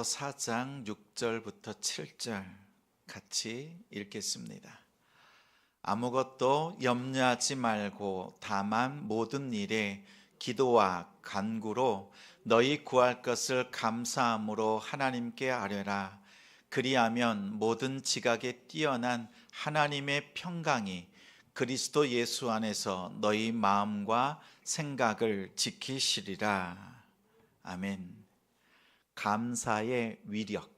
4장 6절부터 7절 같이 읽겠습니다. 아무것도 염려하지 말고 다만 모든 일에 기도와 간구로 너희 구할 것을 감사함으로 하나님께 아뢰라. 그리하면 모든 지각에 뛰어난 하나님의 평강이 그리스도 예수 안에서 너희 마음과 생각을 지키시리라. 아멘. 감사의 위력,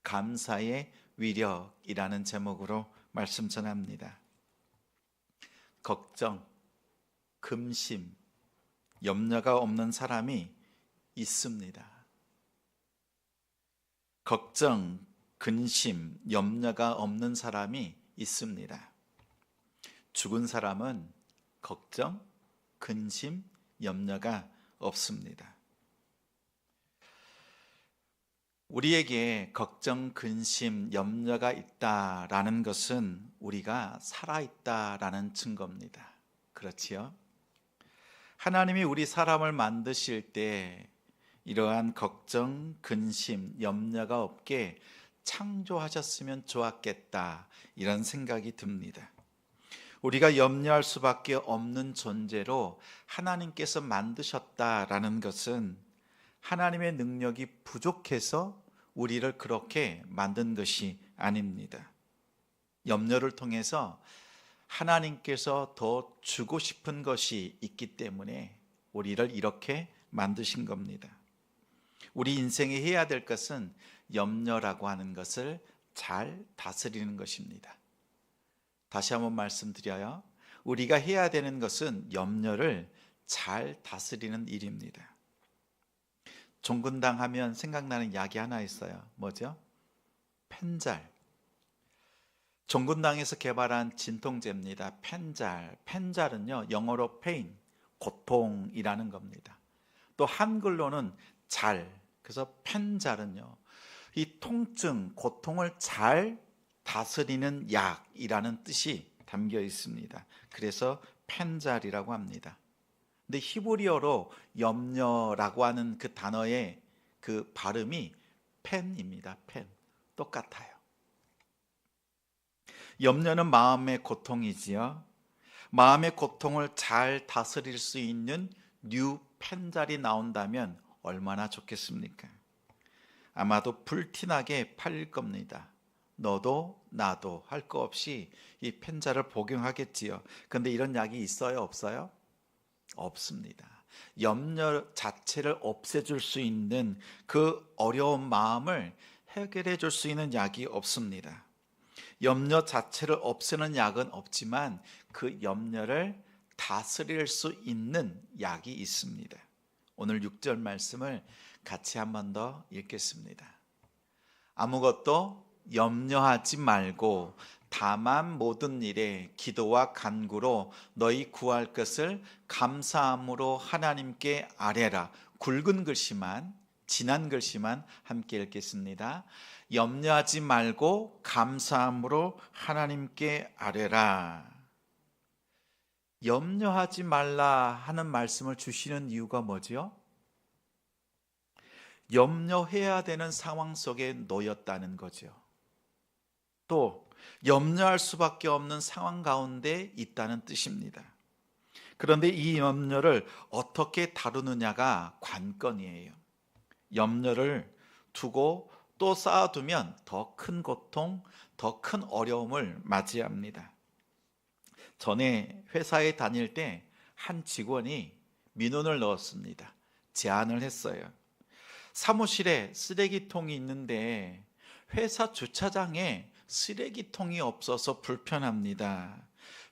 감사의 위력이라는 제목으로 말씀 전합니다. 걱정, 근심, 염려가 없는 사람이 있습니다. 걱정, 근심, 염려가 없는 사람이 있습니다. 죽은 사람은 걱정, 근심, 염려가 없습니다. 우리에게 걱정, 근심, 염려가 있다라는 것은 우리가 살아있다라는 증거입니다. 그렇지요? 하나님이 우리 사람을 만드실 때 이러한 걱정, 근심, 염려가 없게 창조하셨으면 좋았겠다, 이런 생각이 듭니다. 우리가 염려할 수밖에 없는 존재로 하나님께서 만드셨다라는 것은 하나님의 능력이 부족해서 우리를 그렇게 만든 것이 아닙니다. 염려를 통해서 하나님께서 더 주고 싶은 것이 있기 때문에 우리를 이렇게 만드신 겁니다. 우리 인생에 해야 될 것은 염려라고 하는 것을 잘 다스리는 것입니다. 다시 한번 말씀드려요. 우리가 해야 되는 것은 염려를 잘 다스리는 일입니다. 종근당 하면 생각나는 약이 하나 있어요. 뭐죠? 펜잘. 종근당에서 개발한 진통제입니다. 펜잘. 펜잘은요, 영어로 pain, 고통이라는 겁니다. 또 한글로는 잘. 그래서 펜잘은요, 이 통증, 고통을 잘 다스리는 약이라는 뜻이 담겨 있습니다. 그래서 펜잘이라고 합니다. 근데 히브리어로 염려라고 하는 그 단어의 그 발음이 펜입니다. 펜. 똑같아요. 염려는 마음의 고통이지요. 마음의 고통을 잘 다스릴 수 있는 뉴 펜잘이 나온다면 얼마나 좋겠습니까? 아마도 불티나게 팔릴 겁니다. 너도 나도 할 거 없이 이 펜잘을 복용하겠지요. 근데 이런 약이 있어요? 없어요? 없습니다. 염려 자체를 없애줄 수 있는 그 어려운 마음을 해결해 줄 수 있는 약이 없습니다. 염려 자체를 없애는 약은 없지만 그 염려를 다스릴 수 있는 약이 있습니다. 오늘 6절 말씀을 같이 한 번 더 읽겠습니다. 아무것도 염려하지 말고 다만 모든 일에 기도와 간구로 너희 구할 것을 감사함으로 하나님께 아뢰라. 굵은 글씨만, 진한 글씨만 함께 읽겠습니다. 염려하지 말고 감사함으로 하나님께 아뢰라. 염려하지 말라 하는 말씀을 주시는 이유가 뭐지요? 염려해야 되는 상황 속에 놓였다는 거죠. 또 염려할 수밖에 없는 상황 가운데 있다는 뜻입니다. 그런데 이 염려를 어떻게 다루느냐가 관건이에요. 염려를 두고 또 쌓아두면 더 큰 고통, 더 큰 어려움을 맞이합니다. 전에 회사에 다닐 때 한 직원이 민원을 넣었습니다. 제안을 했어요. 사무실에 쓰레기통이 있는데 회사 주차장에 쓰레기통이 없어서 불편합니다.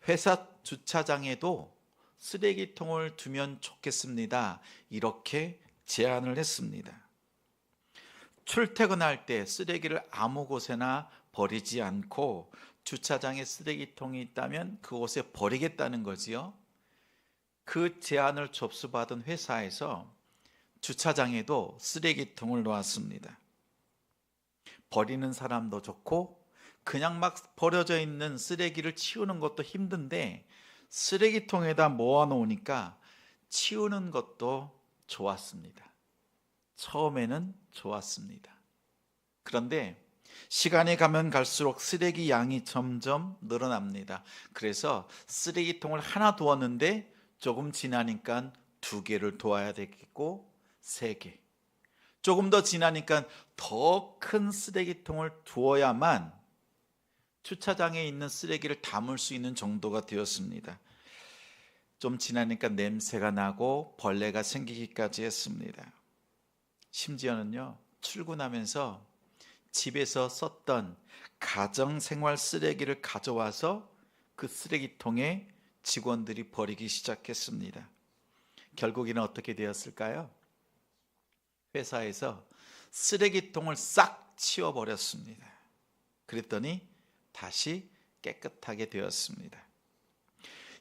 회사 주차장에도 쓰레기통을 두면 좋겠습니다. 이렇게 제안을 했습니다. 출퇴근할 때 쓰레기를 아무 곳에나 버리지 않고 주차장에 쓰레기통이 있다면 그곳에 버리겠다는 거지요. 그 제안을 접수받은 회사에서 주차장에도 쓰레기통을 놓았습니다. 버리는 사람도 좋고 그냥 막 버려져 있는 쓰레기를 치우는 것도 힘든데 쓰레기통에다 모아놓으니까 치우는 것도 좋았습니다. 처음에는 좋았습니다. 그런데 시간이 가면 갈수록 쓰레기 양이 점점 늘어납니다. 그래서 쓰레기통을 하나 두었는데 조금 지나니까 2개를 두어야 되겠고 3개. 조금 더 지나니까 더 큰 쓰레기통을 두어야만 주차장에 있는 쓰레기를 담을 수 있는 정도가 되었습니다. 좀 지나니까 냄새가 나고 벌레가 생기기까지 했습니다. 심지어는요, 출근하면서 집에서 썼던 가정생활 쓰레기를 가져와서 그 쓰레기통에 직원들이 버리기 시작했습니다. 결국에는 어떻게 되었을까요? 회사에서 쓰레기통을 싹 치워버렸습니다. 그랬더니 다시 깨끗하게 되었습니다.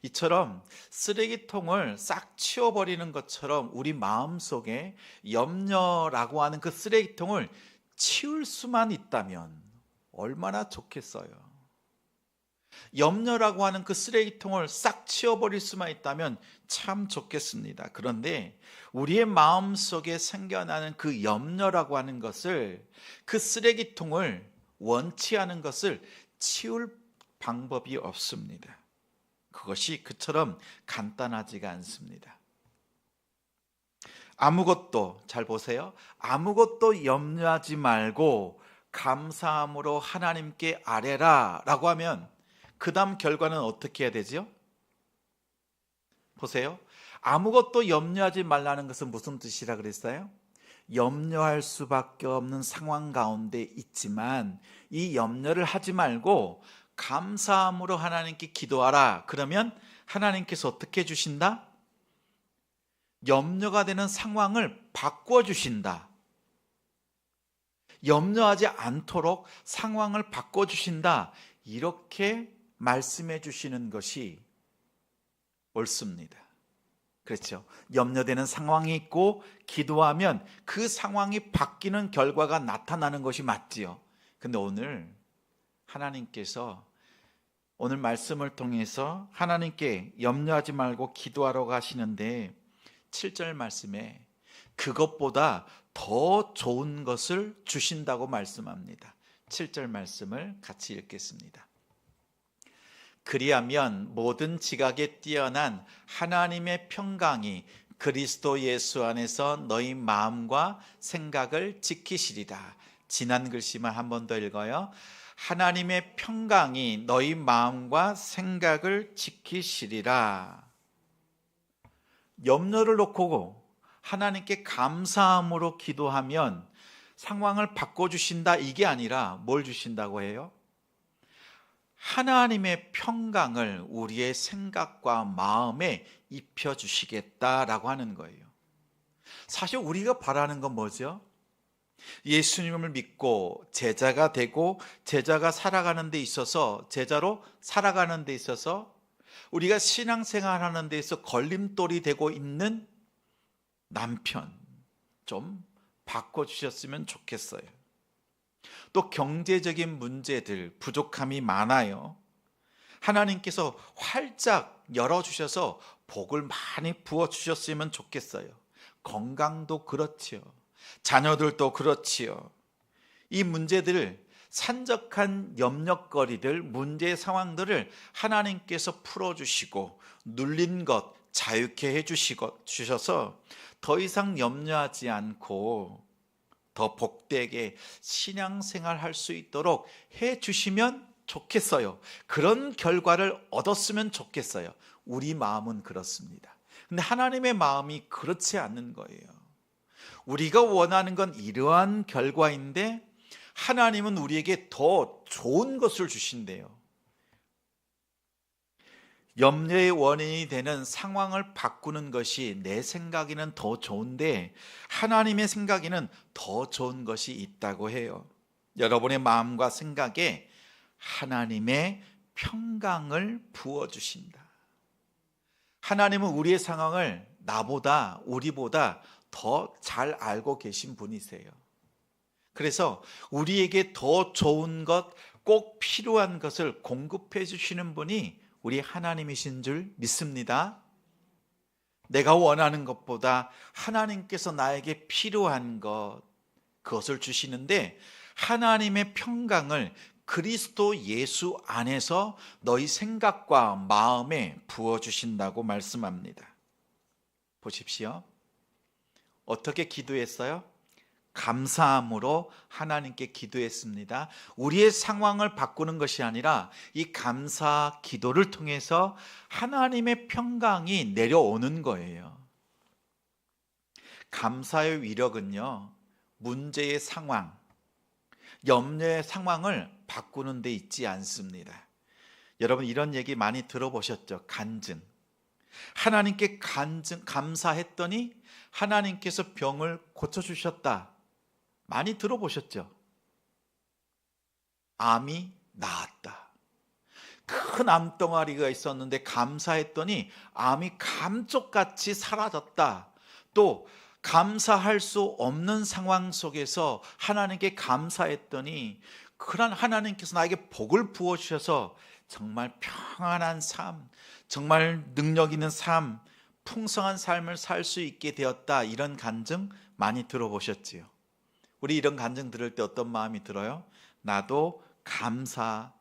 이처럼 쓰레기통을 싹 치워버리는 것처럼 우리 마음속에 염려라고 하는 그 쓰레기통을 치울 수만 있다면 얼마나 좋겠어요. 염려라고 하는 그 쓰레기통을 싹 치워버릴 수만 있다면 참 좋겠습니다. 그런데 우리의 마음속에 생겨나는 그 염려라고 하는 것을, 그 쓰레기통을, 원치 않은 것을 치울 방법이 없습니다. 그것이 그처럼 간단하지가 않습니다. 아무것도, 잘 보세요. 아무것도 염려하지 말고 감사함으로 하나님께 아뢰라 라고 하면 그 다음 결과는 어떻게 해야 되죠? 보세요. 아무것도 염려하지 말라는 것은 무슨 뜻이라 그랬어요? 염려할 수밖에 없는 상황 가운데 있지만 이 염려를 하지 말고 감사함으로 하나님께 기도하라. 그러면 하나님께서 어떻게 해주신다? 염려가 되는 상황을 바꿔주신다. 염려하지 않도록 상황을 바꿔주신다. 이렇게 말씀해 주시는 것이 옳습니다. 그렇죠. 염려되는 상황이 있고 기도하면 그 상황이 바뀌는 결과가 나타나는 것이 맞지요. 근데 오늘 하나님께서 오늘 말씀을 통해서 하나님께 염려하지 말고 기도하라고 하시는데 7절 말씀에 그것보다 더 좋은 것을 주신다고 말씀합니다. 7절 말씀을 같이 읽겠습니다. 그리하면 모든 지각에 뛰어난 하나님의 평강이 그리스도 예수 안에서 너희 마음과 생각을 지키시리라. 지난 글씨만 한 번 더 읽어요. 하나님의 평강이 너희 마음과 생각을 지키시리라. 염려를 놓고 하나님께 감사함으로 기도하면 상황을 바꿔주신다 이게 아니라 뭘 주신다고 해요? 하나님의 평강을 우리의 생각과 마음에 입혀주시겠다라고 하는 거예요. 사실 우리가 바라는 건 뭐죠? 예수님을 믿고 제자가 되고 제자가 살아가는 데 있어서, 제자로 살아가는 데 있어서 우리가 신앙생활하는 데 있어서 걸림돌이 되고 있는 남편 좀 바꿔주셨으면 좋겠어요. 또 경제적인 문제들, 부족함이 많아요. 하나님께서 활짝 열어주셔서 복을 많이 부어주셨으면 좋겠어요. 건강도 그렇지요. 자녀들도 그렇지요. 이 문제들을, 산적한 염려거리들, 문제 상황들을 하나님께서 풀어주시고 눌린 것 자유케 해주셔서 더 이상 염려하지 않고 더 복되게 신앙생활 할 수 있도록 해주시면 좋겠어요. 그런 결과를 얻었으면 좋겠어요. 우리 마음은 그렇습니다. 근데 하나님의 마음이 그렇지 않는 거예요. 우리가 원하는 건 이러한 결과인데 하나님은 우리에게 더 좋은 것을 주신대요. 염려의 원인이 되는 상황을 바꾸는 것이 내 생각에는 더 좋은데 하나님의 생각에는 더 좋은 것이 있다고 해요. 여러분의 마음과 생각에 하나님의 평강을 부어주신다. 하나님은 우리의 상황을 나보다, 우리보다 더 잘 알고 계신 분이세요. 그래서 우리에게 더 좋은 것, 꼭 필요한 것을 공급해 주시는 분이 우리 하나님이신 줄 믿습니다. 내가 원하는 것보다 하나님께서 나에게 필요한 그것을 주시는데, 하나님의 평강을 그리스도 예수 안에서 너희 생각과 마음에 부어주신다고 말씀합니다. 보십시오. 어떻게 기도했어요? 감사함으로 하나님께 기도했습니다. 우리의 상황을 바꾸는 것이 아니라 이 감사 기도를 통해서 하나님의 평강이 내려오는 거예요. 감사의 위력은요, 문제의 상황, 염려의 상황을 바꾸는 데 있지 않습니다. 여러분, 이런 얘기 많이 들어보셨죠? 간증. 하나님께 감사했더니 하나님께서 병을 고쳐주셨다. 많이 들어보셨죠? 암이 나았다. 큰 암덩어리가 있었는데 감사했더니 암이 감쪽같이 사라졌다. 또 감사할 수 없는 상황 속에서 하나님께 감사했더니 그런 하나님께서 나에게 복을 부어주셔서 정말 평안한 삶, 정말 능력 있는 삶, 풍성한 삶을 살 수 있게 되었다. 이런 간증 많이 들어보셨지요? 우리 이런 간증 들을 때 어떤 마음이 들어요? 나도 감사하고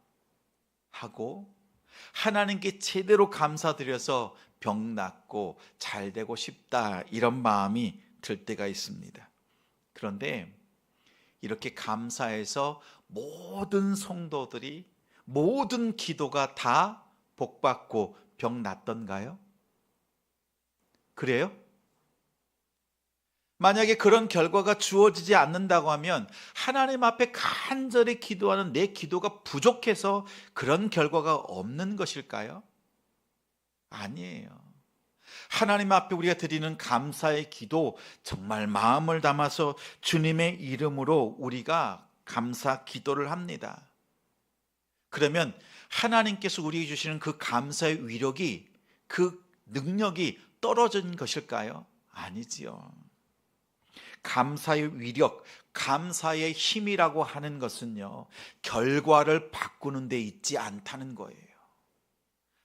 하나님께 제대로 감사드려서 병 낫고 잘 되고 싶다, 이런 마음이 들 때가 있습니다. 그런데 이렇게 감사해서 모든 성도들이, 모든 기도가 다 복받고 병 낫던가요? 그래요? 만약에 그런 결과가 주어지지 않는다고 하면 하나님 앞에 간절히 기도하는 내 기도가 부족해서 그런 결과가 없는 것일까요? 아니에요. 하나님 앞에 우리가 드리는 감사의 기도, 정말 마음을 담아서 주님의 이름으로 우리가 감사 기도를 합니다. 그러면 하나님께서 우리에게 주시는 그 감사의 위력이, 그 능력이 떨어진 것일까요? 아니지요. 감사의 위력, 감사의 힘이라고 하는 것은요, 결과를 바꾸는 데 있지 않다는 거예요.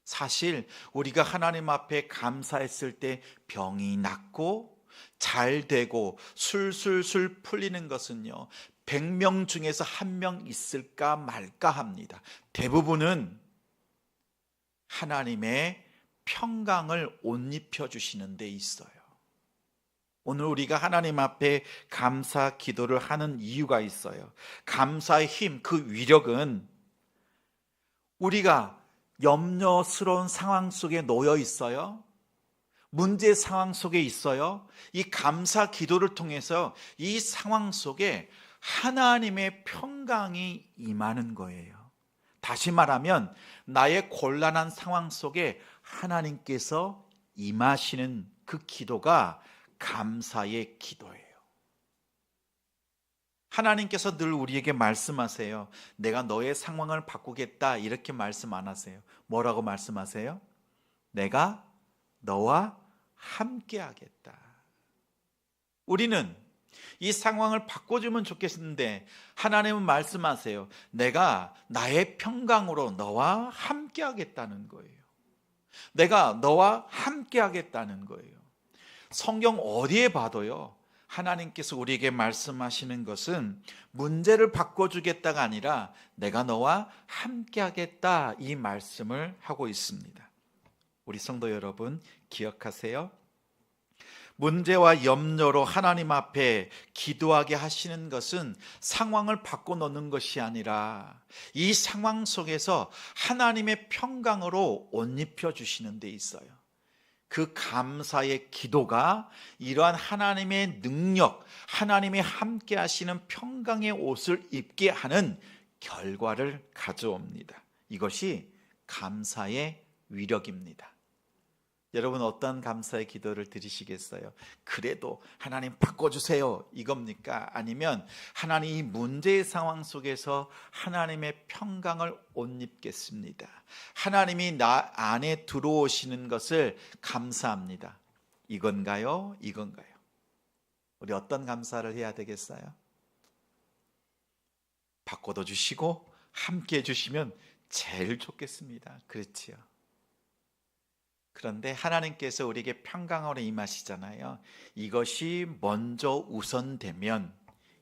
사실 우리가 하나님 앞에 감사했을 때 병이 낫고 잘 되고 술술술 풀리는 것은요, 100명 중에서 1명 있을까 말까 합니다. 대부분은 하나님의 평강을 옷 입혀 주시는 데 있어요. 오늘 우리가 하나님 앞에 감사 기도를 하는 이유가 있어요. 감사의 힘, 그 위력은 우리가 염려스러운 상황 속에 놓여 있어요. 문제 상황 속에 있어요. 이 감사 기도를 통해서 이 상황 속에 하나님의 평강이 임하는 거예요. 다시 말하면 나의 곤란한 상황 속에 하나님께서 임하시는 그 기도가 감사의 기도예요. 하나님께서 늘 우리에게 말씀하세요. 내가 너의 상황을 바꾸겠다, 이렇게 말씀 안 하세요. 뭐라고 말씀하세요? 내가 너와 함께 하겠다. 우리는 이 상황을 바꿔주면 좋겠는데 하나님은 말씀하세요. 내가 나의 평강으로 너와 함께 하겠다는 거예요. 내가 너와 함께 하겠다는 거예요. 성경 어디에 봐도요, 하나님께서 우리에게 말씀하시는 것은 문제를 바꿔주겠다가 아니라 내가 너와 함께 하겠다, 이 말씀을 하고 있습니다. 우리 성도 여러분, 기억하세요. 문제와 염려로 하나님 앞에 기도하게 하시는 것은 상황을 바꿔놓는 것이 아니라 이 상황 속에서 하나님의 평강으로 옷 입혀 주시는 데 있어요. 그 감사의 기도가 이러한 하나님의 능력, 하나님의 함께 하시는 평강의 옷을 입게 하는 결과를 가져옵니다. 이것이 감사의 위력입니다. 여러분, 어떤 감사의 기도를 드리시겠어요? 그래도 하나님 바꿔주세요, 이겁니까? 아니면 하나님 이 문제의 상황 속에서 하나님의 평강을 옷 입겠습니다, 하나님이 나 안에 들어오시는 것을 감사합니다, 이건가요? 이건가요? 우리 어떤 감사를 해야 되겠어요? 바꿔도 주시고 함께 해주시면 제일 좋겠습니다. 그렇지요? 그런데 하나님께서 우리에게 평강으로 임하시잖아요. 이것이 먼저 우선되면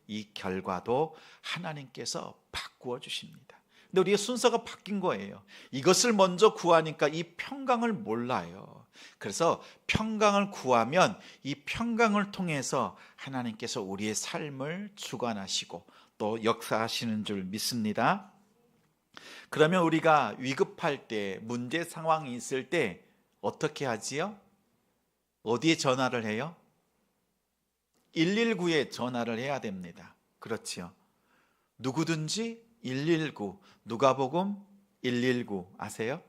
이 결과도 하나님께서 바꾸어 주십니다. 근데 우리의 순서가 바뀐 거예요. 이것을 먼저 구하니까 이 평강을 몰라요. 그래서 평강을 구하면 이 평강을 통해서 하나님께서 우리의 삶을 주관하시고 또 역사하시는 줄 믿습니다. 그러면 우리가 위급할 때, 문제 상황이 있을 때 어떻게 하지요? 어디에 전화를 해요? 119에 전화를 해야 됩니다. 그렇지요. 누구든지 119, 누가복음 119 아세요?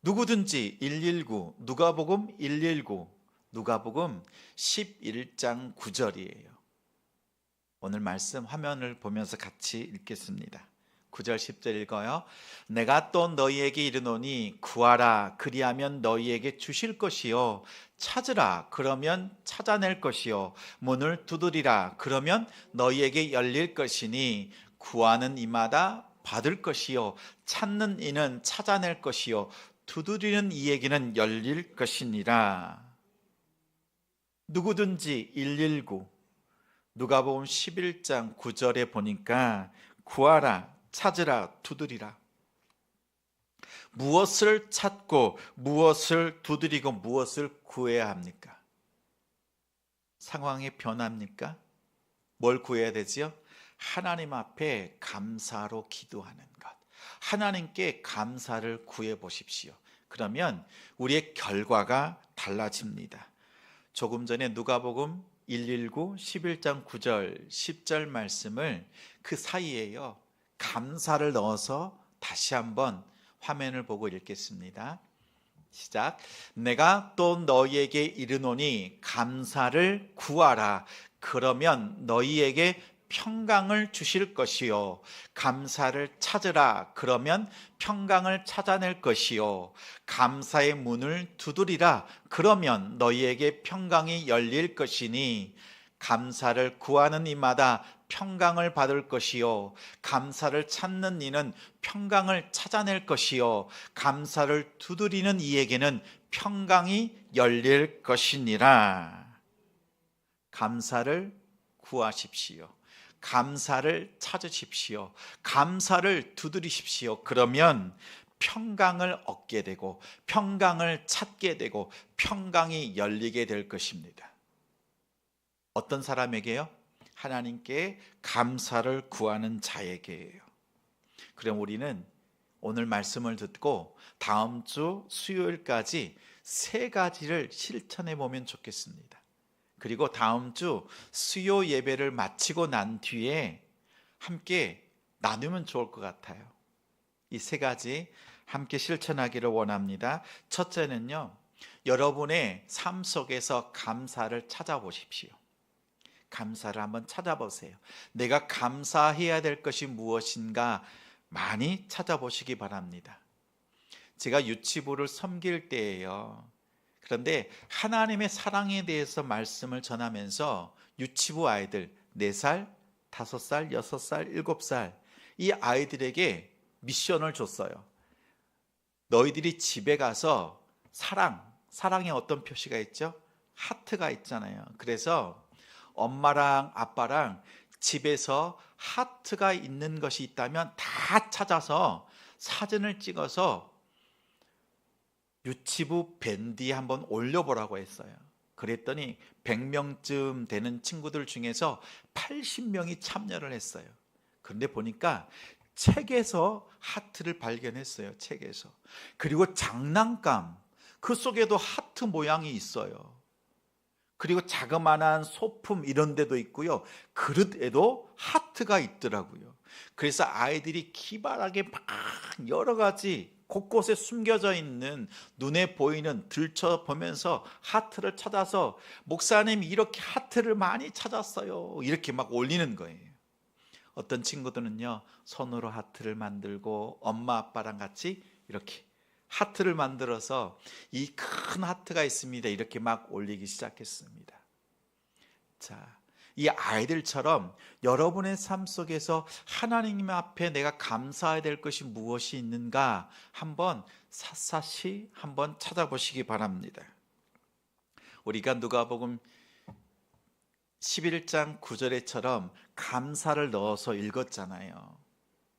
누구든지 119, 누가복음 119, 누가복음 11장 9절이에요. 오늘 말씀 화면을 보면서 같이 읽겠습니다. 9절 10절 읽어요. 내가 또 너희에게 이르노니 구하라 그리하면 너희에게 주실 것이요 찾으라 그러면 찾아낼 것이요 문을 두드리라 그러면 너희에게 열릴 것이니 구하는 이마다 받을 것이요 찾는 이는 찾아낼 것이요 두드리는 이에게는 열릴 것이니라. 누구든지 119 누가복음 11장 9절에 보니까 구하라 찾으라 두드리라. 무엇을 찾고 무엇을 두드리고 무엇을 구해야 합니까? 상황이 변합니까? 뭘 구해야 되지요? 하나님 앞에 감사로 기도하는 것. 하나님께 감사를 구해 보십시오. 그러면 우리의 결과가 달라집니다. 조금 전에 누가복음 119 11장 9절 10절 말씀을 그 사이에요 감사를 넣어서 다시 한번 화면을 보고 읽겠습니다. 시작. 내가 또 너희에게 이르노니 감사를 구하라 그러면 너희에게 평강을 주실 것이요 감사를 찾으라 그러면 평강을 찾아낼 것이요 감사의 문을 두드리라 그러면 너희에게 평강이 열릴 것이니 감사를 구하는 이마다 평강을 받을 것이요 감사를 찾는 이는 평강을 찾아낼 것이요 감사를 두드리는 이에게는 평강이 열릴 것이니라. 감사를 구하십시오. 감사를 찾으십시오. 감사를 두드리십시오. 그러면 평강을 얻게 되고 평강을 찾게 되고 평강이 열리게 될 것입니다. 어떤 사람에게요? 하나님께 감사를 구하는 자에게예요. 그럼 우리는 오늘 말씀을 듣고 다음 주 수요일까지 3가지를 실천해 보면 좋겠습니다. 그리고 다음 주 수요 예배를 마치고 난 뒤에 함께 나누면 좋을 것 같아요. 이 3가지 함께 실천하기를 원합니다. 첫째는요, 여러분의 삶 속에서 감사를 찾아보십시오. 감사를 한번 찾아보세요. 내가 감사해야 될 것이 무엇인가 많이 찾아보시기 바랍니다. 제가 유치부를 섬길 때예요. 그런데 하나님의 사랑에 대해서 말씀을 전하면서 유치부 아이들 4살, 5살, 6살, 7살 이 아이들에게 미션을 줬어요. 너희들이 집에 가서 사랑의 어떤 표시가 있죠? 하트가 있잖아요. 그래서 엄마랑 아빠랑 집에서 하트가 있는 것이 있다면 다 찾아서 사진을 찍어서 유치부 밴드에 한번 올려보라고 했어요. 그랬더니 100명쯤 되는 친구들 중에서 80명이 참여를 했어요. 그런데 보니까 책에서 하트를 발견했어요. 책에서. 그리고 장난감 그 속에도 하트 모양이 있어요. 그리고 자그마한 소품 이런 데도 있고요. 그릇에도 하트가 있더라고요. 그래서 아이들이 기발하게 막 여러 가지 곳곳에 숨겨져 있는 눈에 보이는 들춰보면서 하트를 찾아서 목사님이 이렇게 하트를 많이 찾았어요. 이렇게 막 올리는 거예요. 어떤 친구들은요, 손으로 하트를 만들고 엄마 아빠랑 같이 이렇게 하트를 만들어서 이 큰 하트가 있습니다. 이렇게 막 올리기 시작했습니다. 자, 이 아이들처럼 여러분의 삶 속에서 하나님 앞에 내가 감사해야 될 것이 무엇이 있는가 한번 샅샅이 한번 찾아보시기 바랍니다. 우리가 누가복음 11장 9절에처럼 감사를 넣어서 읽었잖아요.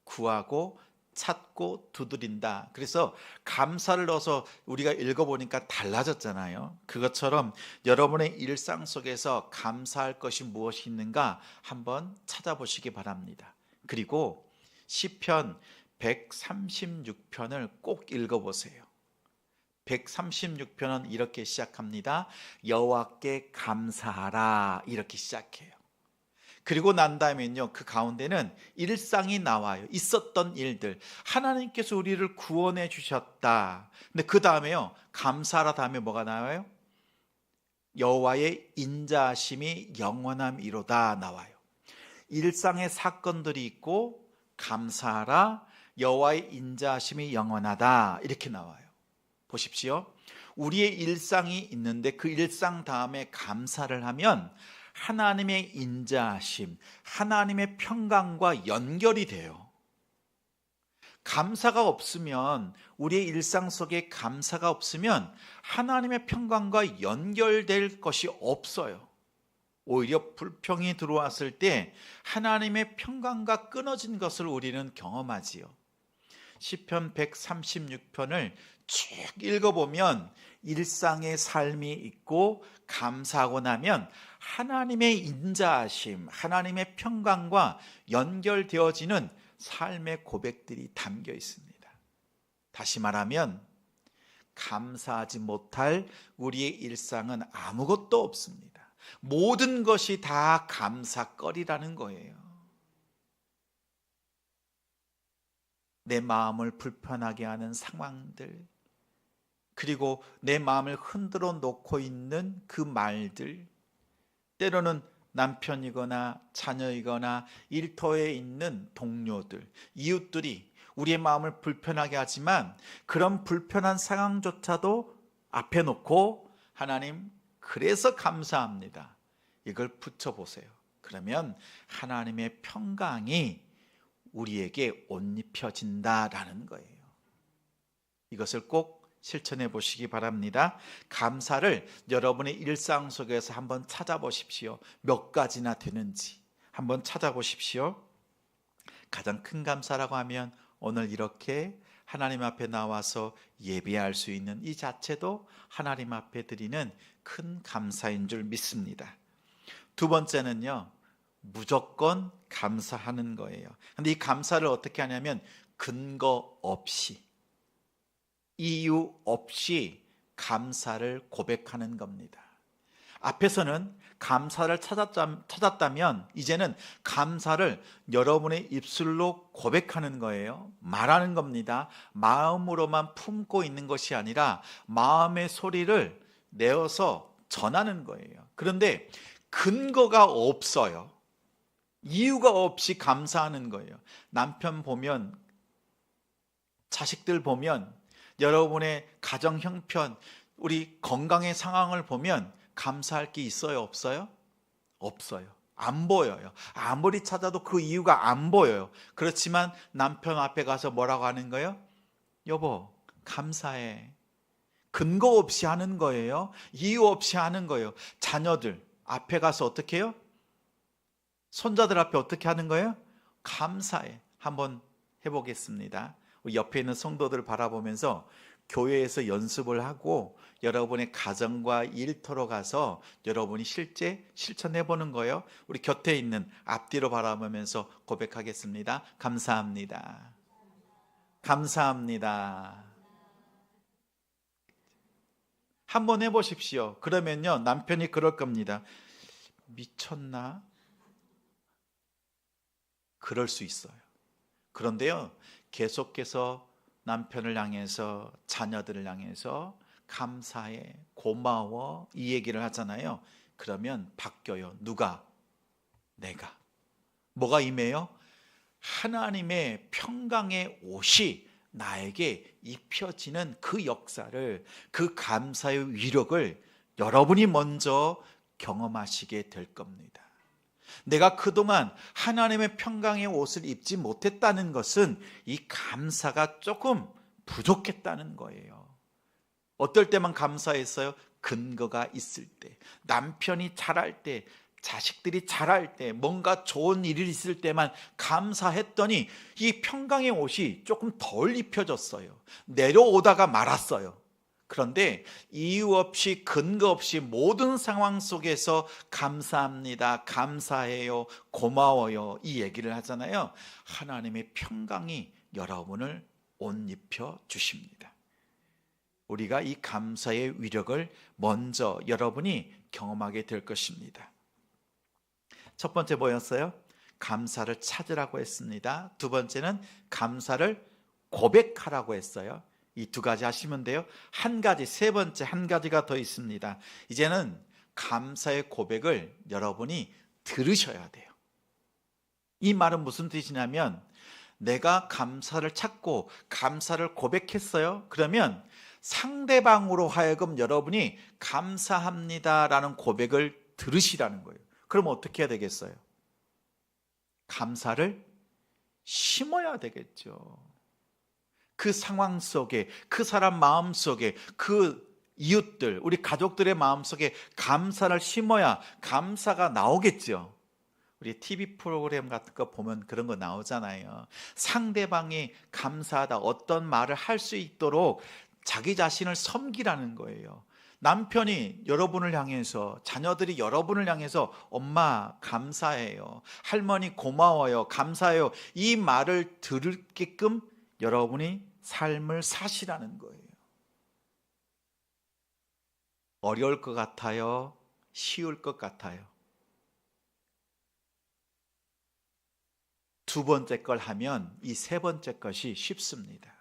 구하고 찾고 두드린다. 그래서 감사를 넣어서 우리가 읽어보니까 달라졌잖아요. 그것처럼 여러분의 일상 속에서 감사할 것이 무엇이 있는가 한번 찾아보시기 바랍니다. 그리고 시편 136편을 꼭 읽어보세요. 136편은 이렇게 시작합니다. 여호와께 감사하라, 이렇게 시작해요. 그리고 난 다음에는요, 그 가운데는 일상이 나와요. 있었던 일들, 하나님께서 우리를 구원해 주셨다. 근데 그 다음에요, 감사하라 다음에 뭐가 나와요? 여호와의 인자하심이 영원함이로다 나와요. 일상의 사건들이 있고 감사하라, 여호와의 인자하심이 영원하다, 이렇게 나와요. 보십시오. 우리의 일상이 있는데 그 일상 다음에 감사를 하면 하나님의 인자하심, 하나님의 평강과 연결이 돼요. 감사가 없으면, 우리의 일상 속에 감사가 없으면 하나님의 평강과 연결될 것이 없어요. 오히려 불평이 들어왔을 때 하나님의 평강과 끊어진 것을 우리는 경험하지요. 시편 136편을 쭉 읽어보면 일상의 삶이 있고 감사하고 나면 하나님의 인자하심, 하나님의 평강과 연결되어지는 삶의 고백들이 담겨 있습니다. 다시 말하면 감사하지 못할 우리의 일상은 아무것도 없습니다. 모든 것이 다 감사거리라는 거예요. 내 마음을 불편하게 하는 상황들, 그리고 내 마음을 흔들어 놓고 있는 그 말들, 때로는 남편이거나 자녀이거나 일터에 있는 동료들, 이웃들이 우리의 마음을 불편하게 하지만 그런 불편한 상황조차도 앞에 놓고 하나님, 그래서 감사합니다, 이걸 붙여보세요. 그러면 하나님의 평강이 우리에게 옷 입혀진다라는 거예요. 이것을 꼭 실천해 보시기 바랍니다. 감사를 여러분의 일상 속에서 한번 찾아보십시오. 몇 가지나 되는지 한번 찾아보십시오. 가장 큰 감사라고 하면 오늘 이렇게 하나님 앞에 나와서 예배할 수 있는 이 자체도 하나님 앞에 드리는 큰 감사인 줄 믿습니다. 두 번째는요, 무조건 감사하는 거예요. 근데 이 감사를 어떻게 하냐면 근거 없이, 이유 없이 감사를 고백하는 겁니다. 앞에서는 감사를 찾았다면 이제는 감사를 여러분의 입술로 고백하는 거예요. 말하는 겁니다. 마음으로만 품고 있는 것이 아니라 마음의 소리를 내어서 전하는 거예요. 그런데 근거가 없어요. 이유가 없이 감사하는 거예요. 남편 보면, 자식들 보면, 여러분의 가정 형편, 우리 건강의 상황을 보면 감사할 게 있어요, 없어요? 없어요. 안 보여요. 아무리 찾아도 그 이유가 안 보여요. 그렇지만 남편 앞에 가서 뭐라고 하는 거예요? 여보, 감사해. 근거 없이 하는 거예요. 이유 없이 하는 거예요. 자녀들 앞에 가서 어떻게 해요? 손자들 앞에 어떻게 하는 거예요? 감사해. 한번 해보겠습니다. 옆에 있는 성도들을 바라보면서 교회에서 연습을 하고 여러분의 가정과 일터로 가서 여러분이 실제 실천해 보는 거예요. 우리 곁에 있는 앞뒤로 바라보면서 고백하겠습니다. 감사합니다. 감사합니다. 한번 해보십시오. 그러면요, 남편이 그럴 겁니다. 미쳤나? 그럴 수 있어요. 그런데요, 계속해서 남편을 향해서, 자녀들을 향해서 감사해, 고마워, 이 얘기를 하잖아요. 그러면 바뀌어요. 누가? 내가. 뭐가 임해요? 하나님의 평강의 옷이 나에게 입혀지는 그 역사를, 그 감사의 위력을 여러분이 먼저 경험하시게 될 겁니다. 내가 그동안 하나님의 평강의 옷을 입지 못했다는 것은 이 감사가 조금 부족했다는 거예요. 어떨 때만 감사했어요? 근거가 있을 때, 남편이 잘할 때, 자식들이 잘할 때, 뭔가 좋은 일이 있을 때만 감사했더니 이 평강의 옷이 조금 덜 입혀졌어요. 내려오다가 말았어요. 그런데 이유 없이 근거 없이 모든 상황 속에서 감사합니다, 감사해요, 고마워요 이 얘기를 하잖아요. 하나님의 평강이 여러분을 옷 입혀 주십니다. 우리가 이 감사의 위력을 먼저 여러분이 경험하게 될 것입니다. 첫 번째 뭐였어요? 감사를 찾으라고 했습니다. 두 번째는 감사를 고백하라고 했어요. 이 두 가지 하시면 돼요. 한 가지, 세 번째 한 가지가 더 있습니다. 이제는 감사의 고백을 여러분이 들으셔야 돼요. 이 말은 무슨 뜻이냐면, 내가 감사를 찾고 감사를 고백했어요. 그러면 상대방으로 하여금 여러분이 감사합니다라는 고백을 들으시라는 거예요. 그럼 어떻게 해야 되겠어요? 감사를 심어야 되겠죠. 그 상황 속에, 그 사람 마음 속에, 그 이웃들, 우리 가족들의 마음 속에 감사를 심어야 감사가 나오겠죠. 우리 TV 프로그램 같은 거 보면 그런 거 나오잖아요. 상대방이 감사하다, 어떤 말을 할 수 있도록 자기 자신을 섬기라는 거예요. 남편이 여러분을 향해서, 자녀들이 여러분을 향해서 엄마 감사해요, 할머니 고마워요, 감사해요 이 말을 들을게끔 여러분이 삶을 사시라는 거예요. 어려울 것 같아요? 쉬울 것 같아요? 두 번째 걸 하면 이 세 번째 것이 쉽습니다.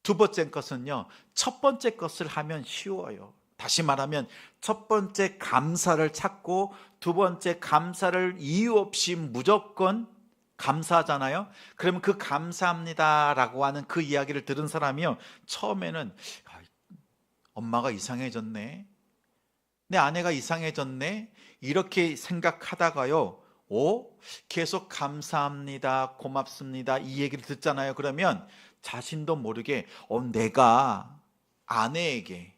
두 번째 것은요, 첫 번째 것을 하면 쉬워요. 다시 말하면 첫 번째 감사를 찾고 두 번째 감사를 이유 없이 무조건 감사하잖아요. 그러면 그 감사합니다라고 하는 그 이야기를 들은 사람이요, 처음에는 엄마가 이상해졌네, 내 아내가 이상해졌네 이렇게 생각하다가요, 계속 감사합니다, 고맙습니다 이 얘기를 듣잖아요. 그러면 자신도 모르게 내가 아내에게,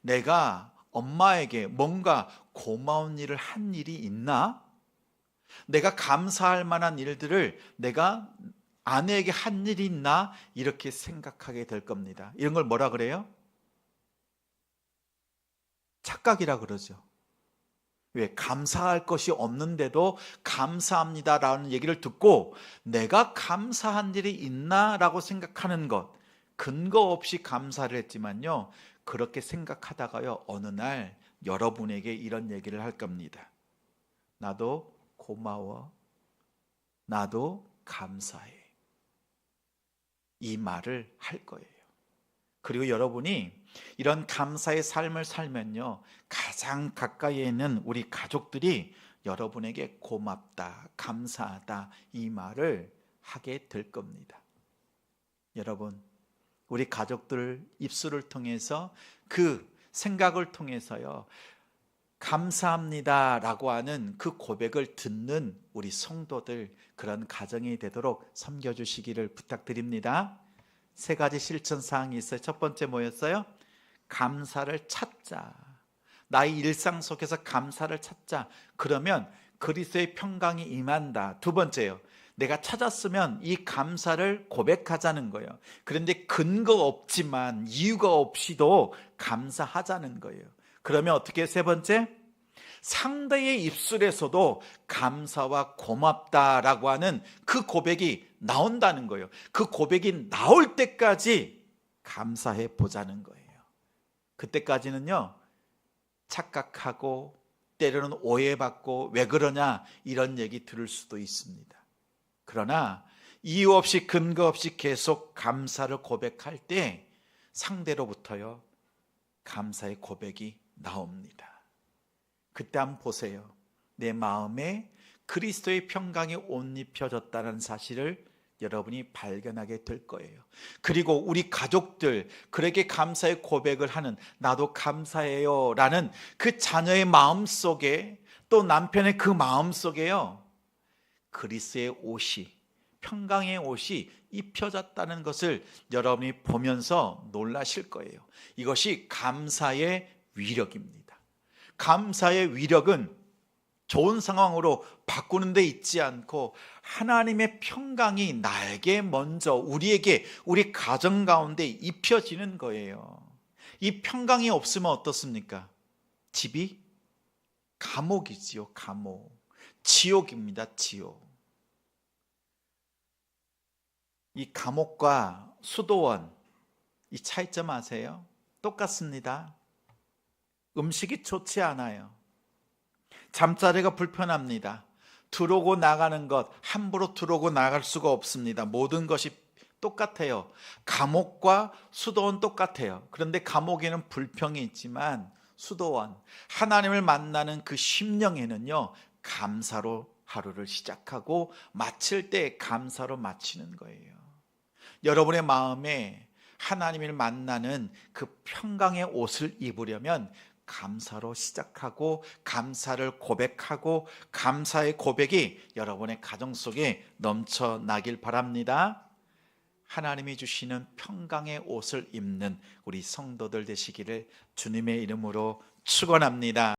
내가 엄마에게 뭔가 고마운 일을 한 일이 있나? 내가 감사할 만한 일들을 내가 아내에게 한 일이 있나? 이렇게 생각하게 될 겁니다. 이런 걸 뭐라 그래요? 착각이라 그러죠. 왜? 감사할 것이 없는데도 감사합니다라는 얘기를 듣고 내가 감사한 일이 있나라고 생각하는 것, 근거 없이 감사를 했지만요, 그렇게 생각하다가요, 어느 날 여러분에게 이런 얘기를 할 겁니다. 나도 고마워, 나도 감사해, 이 말을 할 거예요. 그리고 여러분이 이런 감사의 삶을 살면요, 가장 가까이에 있는 우리 가족들이 여러분에게 고맙다, 감사하다 이 말을 하게 될 겁니다. 여러분, 우리 가족들 입술을 통해서, 그 생각을 통해서요, 감사합니다라고 하는 그 고백을 듣는 우리 성도들, 그런 가정이 되도록 섬겨주시기를 부탁드립니다. 세 가지 실천 사항이 있어요. 첫 번째 뭐였어요? 감사를 찾자. 나의 일상 속에서 감사를 찾자. 그러면 그리스도의 평강이 임한다. 두 번째요, 내가 찾았으면 이 감사를 고백하자는 거예요. 그런데 근거 없지만, 이유가 없이도 감사하자는 거예요. 그러면 어떻게? 세 번째, 상대의 입술에서도 감사와 고맙다라고 하는 그 고백이 나온다는 거예요. 그 고백이 나올 때까지 감사해 보자는 거예요. 그때까지는요, 착각하고 때로는 오해받고 왜 그러냐 이런 얘기 들을 수도 있습니다. 그러나 이유 없이 근거 없이 계속 감사를 고백할 때 상대로부터요, 감사의 고백이 나옵니다. 그때 한번 보세요. 내 마음에 그리스도의 평강이 옷 입혀졌다는 사실을 여러분이 발견하게 될 거예요. 그리고 우리 가족들, 그에게 감사의 고백을 하는, 나도 감사해요 라는 그 자녀의 마음 속에 또 남편의 그 마음 속에요, 그리스의 옷이, 평강의 옷이 입혀졌다는 것을 여러분이 보면서 놀라실 거예요. 이것이 감사의 위력입니다. 감사의 위력은 좋은 상황으로 바꾸는 데 있지 않고 하나님의 평강이 나에게 먼저 우리에게, 우리 가정 가운데 입혀지는 거예요. 이 평강이 없으면 어떻습니까? 집이 감옥이지요. 감옥. 지옥입니다. 지옥. 이 감옥과 수도원, 이 차이점 아세요? 똑같습니다. 음식이 좋지 않아요. 잠자리가 불편합니다. 들어오고 나가는 것, 함부로 들어오고 나갈 수가 없습니다. 모든 것이 똑같아요. 감옥과 수도원 똑같아요. 그런데 감옥에는 불평이 있지만 수도원, 하나님을 만나는 그 심령에는요, 감사로 하루를 시작하고 마칠 때 감사로 마치는 거예요. 여러분의 마음에 하나님을 만나는 그 평강의 옷을 입으려면 감사로 시작하고 감사를 고백하고 감사의 고백이 여러분의 가정 속에 넘쳐나길 바랍니다. 하나님이 주시는 평강의 옷을 입는 우리 성도들 되시기를 주님의 이름으로 축원합니다.